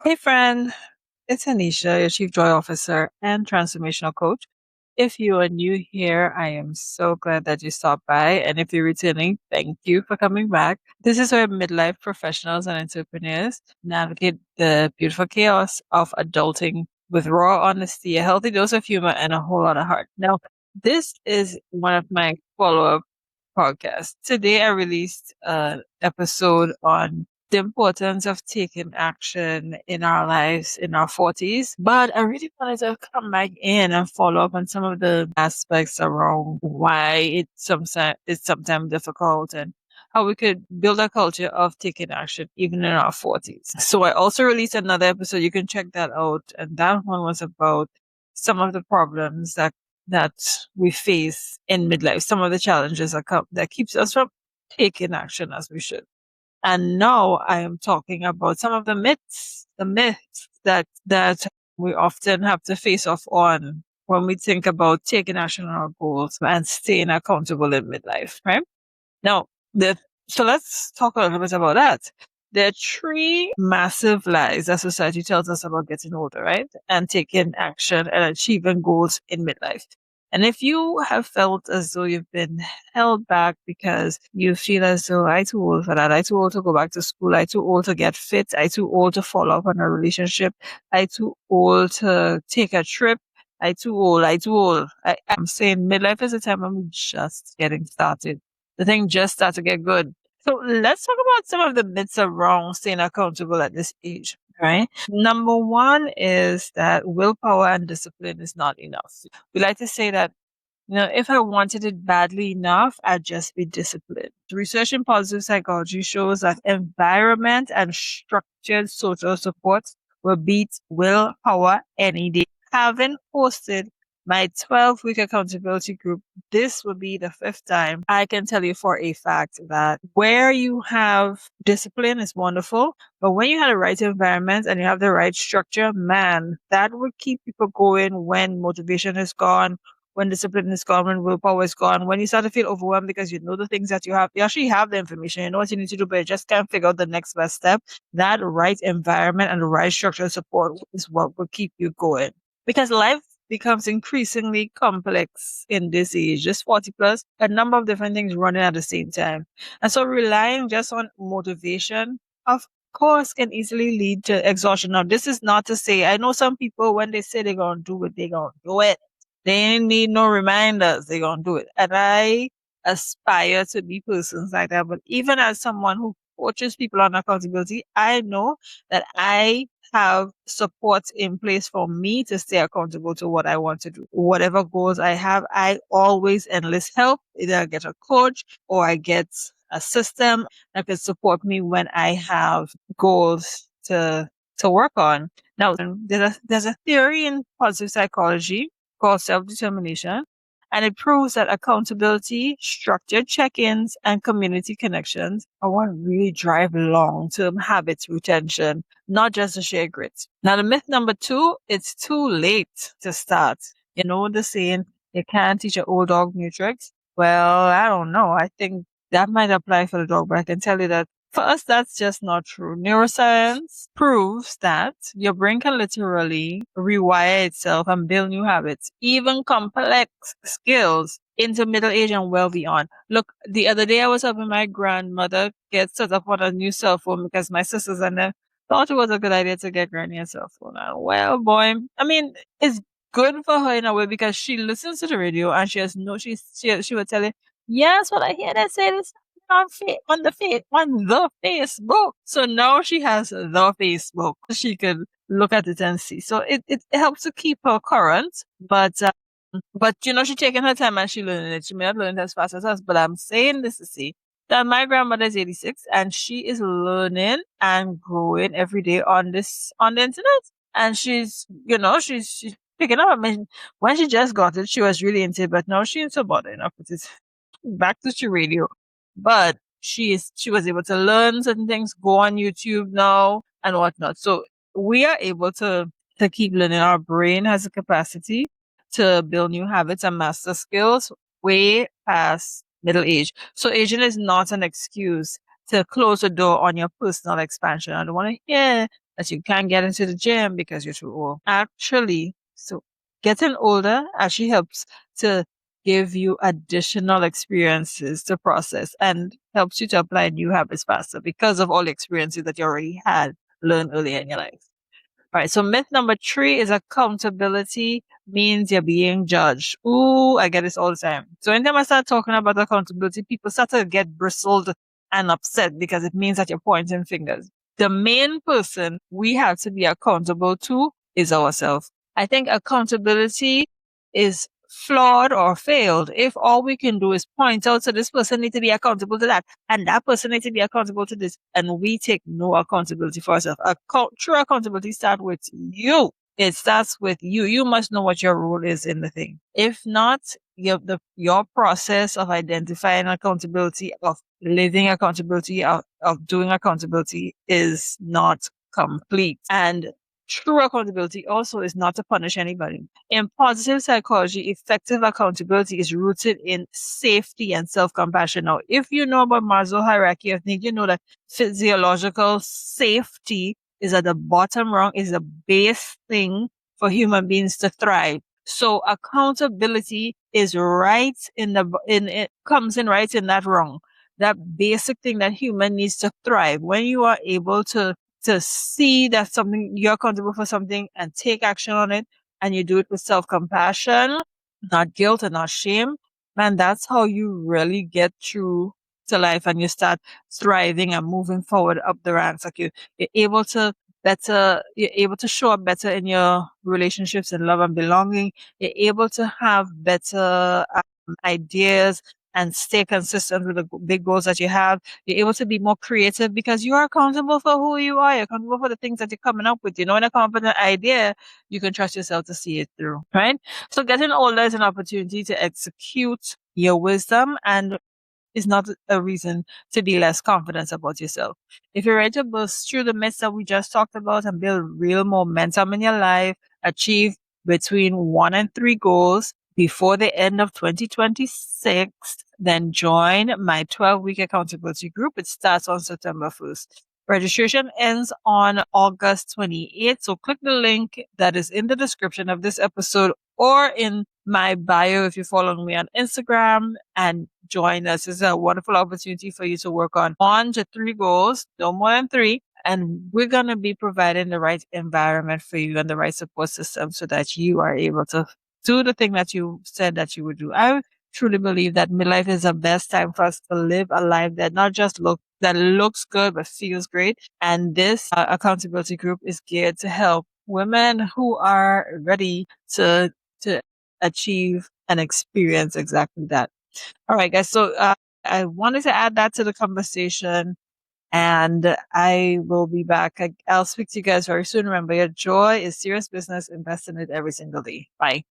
Hey, friend. It's Anisha, your Chief Joy Officer and Transformational Coach. If you are new here, I am so glad that you stopped by. And if you're returning, thank you for coming back. This is where midlife professionals and entrepreneurs navigate the beautiful chaos of adulting with raw honesty, a healthy dose of humor, and a whole lot of heart. Now, this is one of my follow up podcast. Today, I released an episode on the importance of taking action in our lives in our 40s. But I really wanted to come back in and follow up on some of the aspects around why it's sometimes difficult and how we could build a culture of taking action even in our 40s. So I also released another episode. You can check that out. And that one was about some of the problems that we face in midlife, some of the challenges that keeps us from taking action as we should. And now I am talking about some of the myths that we often have to face off on when we think about taking action on our goals and staying accountable in midlife, right? Now, so let's talk a little bit about that. There are three massive lies that society tells us about getting older, right? And taking action and achieving goals in midlife. And if you have felt as though you've been held back because you feel as though I too old for that, I too old to go back to school, I too old to get fit, I too old to follow up on a relationship, I too old to take a trip, I too old. I'm saying midlife is a time when we're just getting started. The thing just started to get good. So let's talk about some of the myths around staying accountable at this age, right? Number one is that willpower and discipline is not enough. We like to say that, if I wanted it badly enough, I'd just be disciplined. Research in positive psychology shows that environment and structured social support will beat willpower any day. Having hosted my 12-week accountability group, this will be the fifth time I can tell you for a fact that where you have discipline is wonderful, but when you have the right environment and you have the right structure, man, that would keep people going when motivation is gone, when discipline is gone, when willpower is gone, when you start to feel overwhelmed because you know the things that you actually have the information, you know what you need to do, but you just can't figure out the next best step. That right environment and the right structural support is what will keep you going. Because life becomes increasingly complex in this age, just 40 plus, a number of different things running at the same time. And so relying just on motivation, of course, can easily lead to exhaustion. Now, this is not to say, I know some people, when they say they're going to do it, they're going to do it. They ain't need no reminders. They're going to do it. And I aspire to be persons like that. But even as someone who coaches people on accountability, I know that I have support in place for me to stay accountable to what I want to do. Whatever goals I have, I always enlist help. Either I get a coach or I get a system that can support me when I have goals to work on. Now, there's a theory in positive psychology called self-determination, and it proves that accountability, structured check-ins, and community connections are what really drive long-term habits retention, not just the sheer grit. Now, the myth number two, it's too late to start. You know the saying, you can't teach an old dog new tricks? Well, I don't know. I think that might apply for the dog, but I can tell you that for us, that's just not true. Neuroscience proves that your brain can literally rewire itself and build new habits, even complex skills into middle age and well beyond. Look, the other day I was helping my grandmother get set up on a new cell phone because my sisters and them thought it was a good idea to get granny a cell phone. And well, boy, I mean, it's good for her in a way because she listens to the radio and she has no, she would tell you, yes, what I hear they say this on the Facebook. So now she has the Facebook. She could look at it and see. So it helps to keep her current, but she's taking her time and she learning it. She may not learn it as fast as us, but I'm saying this to say that my grandmother is 86 and she is learning and growing every day on the internet. And she's picking up. I mean, when she just got it, she was really into it, but now she's about it enough. It is back to the radio. But she was able to learn certain things, go on YouTube now and whatnot. So we are able to keep learning. Our brain has the capacity to build new habits and master skills way past middle age. So aging is not an excuse to close the door on your personal expansion. I don't want to hear that you can't get into the gym because you're too old. Actually, so getting older actually helps to give you additional experiences to process and helps you to apply new habits faster because of all the experiences that you already had learned earlier in your life. All right. So myth number 3 is accountability means you're being judged. Ooh, I get this all the time. So anytime I start talking about accountability, people start to get bristled and upset because it means that you're pointing fingers. The main person we have to be accountable to is ourselves. I think accountability is flawed or failed if all we can do is point out, so this person needs to be accountable to that and that person needs to be accountable to this, and we take no accountability for ourselves. True accountability starts with you. It starts with you. You must know what your role is in the thing. If not, your process of identifying accountability, of living accountability, of doing accountability is not complete. And true accountability also is not to punish anybody. In positive psychology, effective accountability is rooted in safety and self-compassion. Now, if you know about Maslow hierarchy of needs, you know that physiological safety is at the bottom rung, is the base thing for human beings to thrive. So accountability is right in it comes in right in that rung. That basic thing that human needs to thrive. When you are able to see that something you're accountable for something and take action on it, and you do it with self-compassion, not guilt and not shame, man, that's how you really get through to life and you start thriving and moving forward up the ranks. Like you're able to you're able to show up better in your relationships and love and belonging. You're able to have better ideas and stay consistent with the big goals that you have. You're able to be more creative because you are accountable for who you are. You're accountable for the things that you're coming up with. You know, in a confident idea, you can trust yourself to see it through, right? So getting older is an opportunity to execute your wisdom and is not a reason to be less confident about yourself. If you're ready to burst through the myths that we just talked about and build real momentum in your life, achieve between 1 and 3 goals before the end of 2026, then join my 12-week accountability group. It starts on September 1st. Registration ends on August 28th. So click the link that is in the description of this episode or in my bio if you're following me on Instagram, and join us. This is a wonderful opportunity for you to work on 1 to 3 goals, no more than 3. And we're going to be providing the right environment for you and the right support system so that you are able to do the thing that you said that you would do. I truly believe that midlife is the best time for us to live a life that not just that looks good, but feels great. And this accountability group is geared to help women who are ready to achieve and experience exactly that. All right, guys. So I wanted to add that to the conversation, and I will be back. I'll speak to you guys very soon. Remember, your joy is serious business. Invest in it every single day. Bye.